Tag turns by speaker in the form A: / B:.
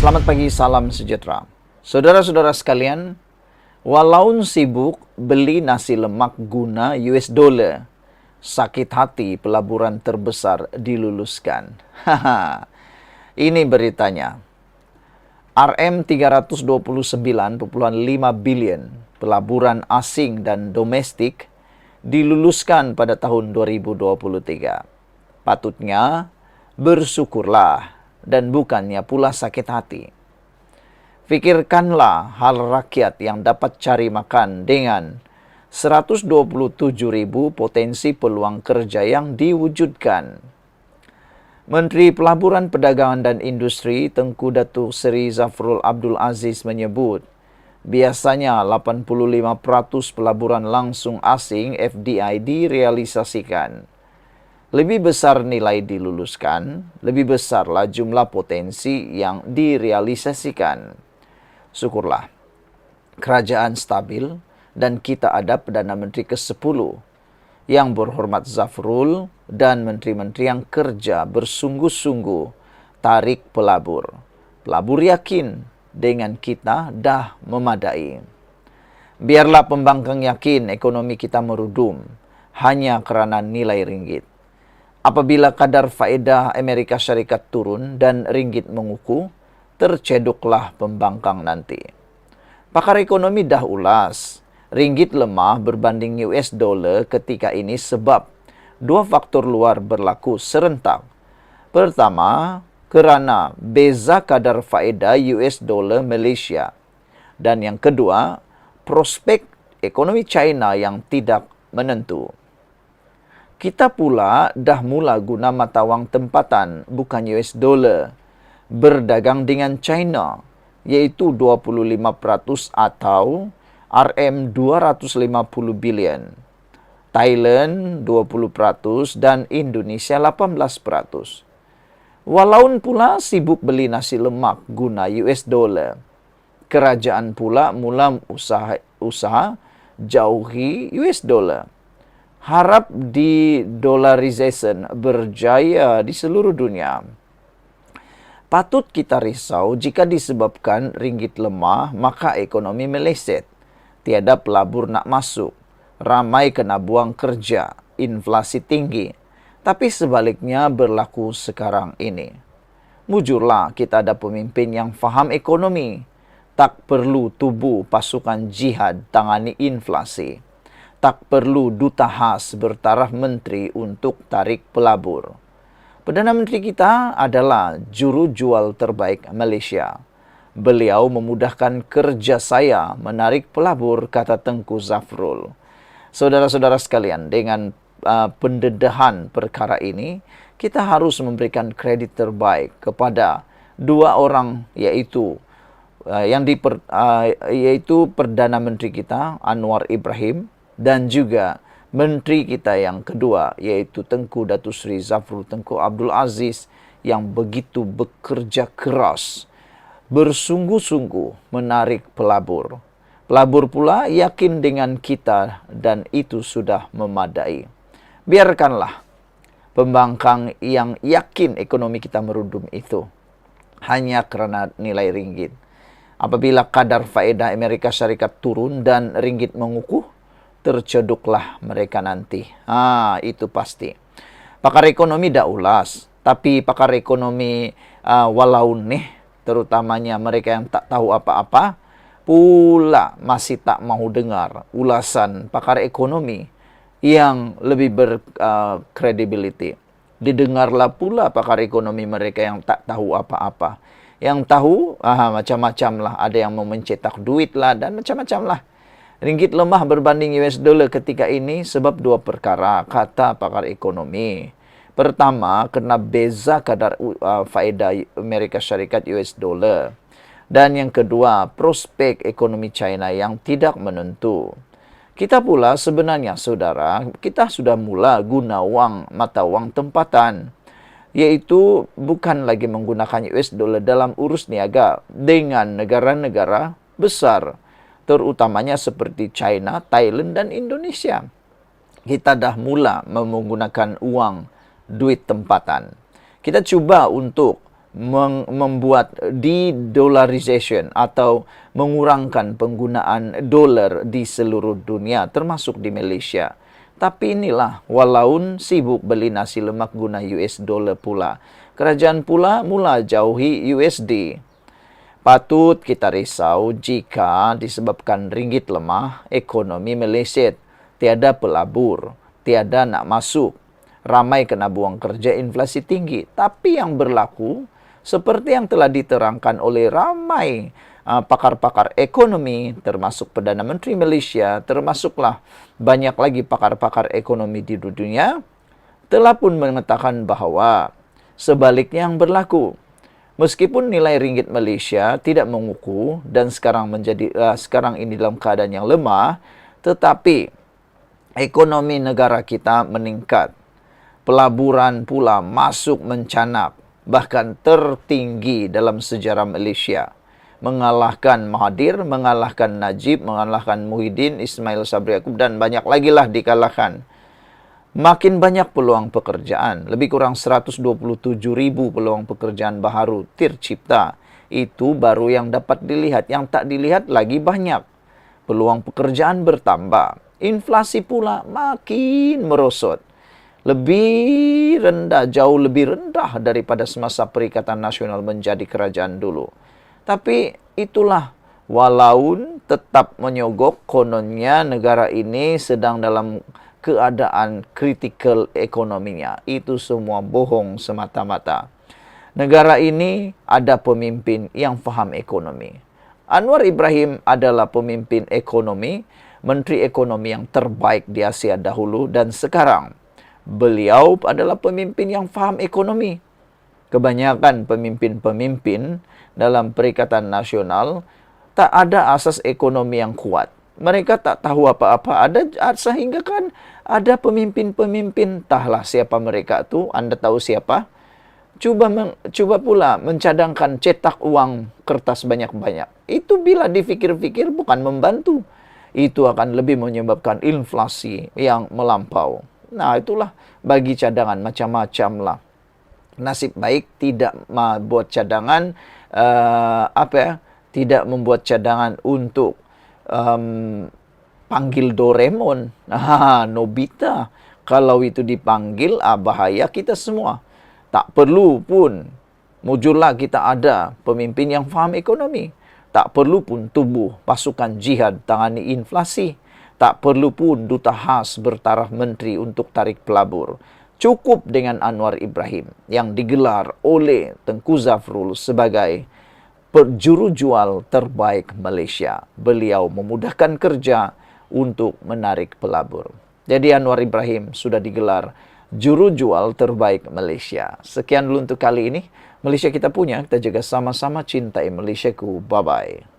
A: Selamat pagi, salam sejahtera. Saudara-saudara sekalian, walau sibuk beli nasi lemak guna US dollar, sakit hati pelaburan terbesar diluluskan. Haha, ini beritanya. Rm 329,5 billion pelaburan asing dan domestik diluluskan pada tahun 2023. Patutnya bersyukurlah dan bukannya pula sakit hati. Fikirkanlah hal rakyat yang dapat cari makan dengan 127.000 potensi peluang kerja yang diwujudkan. Menteri Pelaburan Perdagangan dan Industri Tengku Datuk Seri Zafrul Abdul Aziz menyebut, biasanya 85% pelaburan langsung asing FDI direalisasikan. Lebih besar nilai diluluskan, lebih besarlah jumlah potensi yang direalisasikan. Syukurlah, kerajaan stabil dan kita ada Perdana Menteri ke-10 yang berhormat Zafrul dan menteri-menteri yang kerja bersungguh-sungguh tarik pelabur. Pelabur yakin dengan kita dah memadai. Biarlah pembangkang yakin ekonomi kita merudum hanya kerana nilai ringgit. Apabila kadar faedah Amerika Syarikat turun dan ringgit mengukuh, terceduklah pembangkang nanti. Pakar ekonomi dah ulas, ringgit lemah berbanding US dollar ketika ini sebab dua faktor luar berlaku serentak. Pertama, kerana beza kadar faedah US dollar Malaysia. Dan yang kedua, prospek ekonomi China yang tidak menentu. Kita pula dah mula guna mata wang tempatan, bukan US dollar, berdagang dengan China, iaitu 25% atau Rm 250 billion. Thailand 20% dan Indonesia 18%. Walau pula sibuk beli nasi lemak guna US dollar, kerajaan pula mula usaha jauhi US dollar. Harap di-dollarization berjaya di seluruh dunia. Patut kita risau jika disebabkan ringgit lemah, maka ekonomi meleset. Tiada pelabur nak masuk. Ramai kena buang kerja. Inflasi tinggi. Tapi sebaliknya berlaku sekarang ini. Mujurlah kita ada pemimpin yang faham ekonomi. Tak perlu tubuh pasukan jihad tangani inflasi. Tak perlu duta khas bertaraf menteri untuk tarik pelabur. Perdana Menteri kita adalah juru jual terbaik Malaysia. Beliau memudahkan kerja saya menarik pelabur, kata Tengku Zafrul. Saudara-saudara sekalian, dengan pendedahan perkara ini, kita harus memberikan kredit terbaik kepada dua orang, yaitu Perdana Menteri kita Anwar Ibrahim dan juga menteri kita yang kedua, yaitu Tengku Datuk Seri Zafrul Tengku Abdul Aziz, yang begitu bekerja keras, bersungguh-sungguh menarik pelabur. Pelabur pula yakin dengan kita dan itu sudah memadai. Biarkanlah pembangkang yang yakin ekonomi kita merudum itu hanya kerana nilai ringgit. Apabila kadar faedah Amerika Syarikat turun dan ringgit mengukuh, terceduklah mereka nanti. Itu pasti. Pakar ekonomi dah ulas. Tapi pakar ekonomi walau terutamanya mereka yang tak tahu apa-apa, pula masih tak mahu dengar ulasan pakar ekonomi yang lebih berkredibiliti. Didengarlah pula pakar ekonomi mereka yang tak tahu apa-apa. Yang tahu macam-macam lah. Ada yang mau mencetak duit lah dan macam-macam lah. Ringgit lemah berbanding US dollar ketika ini sebab dua perkara, kata pakar ekonomi. Pertama, kerana beza kadar faedah Amerika Syarikat US dollar. Dan yang kedua, prospek ekonomi China yang tidak menentu. Kita pula sebenarnya, saudara, kita sudah mula guna mata wang tempatan. Iaitu bukan lagi menggunakan US dollar dalam urus niaga dengan negara-negara besar, terutamanya seperti China, Thailand, dan Indonesia. Kita dah mula menggunakan duit tempatan. Kita cuba untuk membuat de-dollarization atau mengurangkan penggunaan dolar di seluruh dunia, termasuk di Malaysia. Tapi inilah, walaupun sibuk beli nasi lemak guna US dollar pula, kerajaan pula mula jauhi USD. Patut kita risau jika disebabkan ringgit lemah, ekonomi meleset, tiada pelabur, tiada nak masuk, ramai kena buang kerja, inflasi tinggi. Tapi yang berlaku, seperti yang telah diterangkan oleh ramai pakar-pakar ekonomi, termasuk Perdana Menteri Malaysia, termasuklah banyak lagi pakar-pakar ekonomi di dunia, telah pun mengatakan bahawa sebaliknya yang berlaku. Meskipun nilai ringgit Malaysia tidak mengukuh dan sekarang ini dalam keadaan yang lemah, tetapi ekonomi negara kita meningkat. Pelaburan pula masuk mencanak, bahkan tertinggi dalam sejarah Malaysia. Mengalahkan Mahathir, mengalahkan Najib, mengalahkan Muhyiddin, Ismail Sabri Yaakob, dan banyak lagi lah dikalahkan. Makin banyak peluang pekerjaan, lebih kurang 127.000 peluang pekerjaan baru tercipta. Itu baru yang dapat dilihat, yang tak dilihat lagi banyak. Peluang pekerjaan bertambah, inflasi pula makin merosot. Lebih rendah, jauh lebih rendah daripada semasa Perikatan Nasional menjadi kerajaan dulu. Tapi itulah, walaupun tetap menyogok, kononnya negara ini sedang dalam keadaan kritikal ekonominya. Itu semua bohong semata-mata. Negara ini ada pemimpin yang faham ekonomi. Anwar Ibrahim adalah pemimpin ekonomi, menteri ekonomi yang terbaik di Asia dahulu dan sekarang. Beliau adalah pemimpin yang faham ekonomi. Kebanyakan pemimpin-pemimpin dalam Perikatan Nasional tak ada asas ekonomi yang kuat. Mereka tak tahu apa-apa. Sehingga kan ada pemimpin-pemimpin, entahlah siapa mereka tu, Anda tahu siapa? Cuba pula mencadangkan cetak uang kertas banyak-banyak. Itu bila dipikir-pikir bukan membantu. Itu akan lebih menyebabkan inflasi yang melampau. Nah, itulah bagi cadangan macam-macam lah. Nasib baik tidak membuat cadangan, tidak membuat cadangan untuk panggil Doraemon, Nobita. Kalau itu dipanggil, bahaya kita semua. Tak perlu pun, mujurlah kita ada pemimpin yang faham ekonomi. Tak perlu pun tubuh pasukan jihad tangani inflasi. Tak perlu pun duta khas bertaraf menteri untuk tarik pelabur. Cukup dengan Anwar Ibrahim yang digelar oleh Tengku Zafrul sebagai jurujual terbaik Malaysia. Beliau memudahkan kerja untuk menarik pelabur. Jadi Anwar Ibrahim sudah digelar jurujual terbaik Malaysia. Sekian dulu untuk kali ini. Malaysia kita punya, kita jaga sama-sama cintai Malaysiaku. Bye-bye.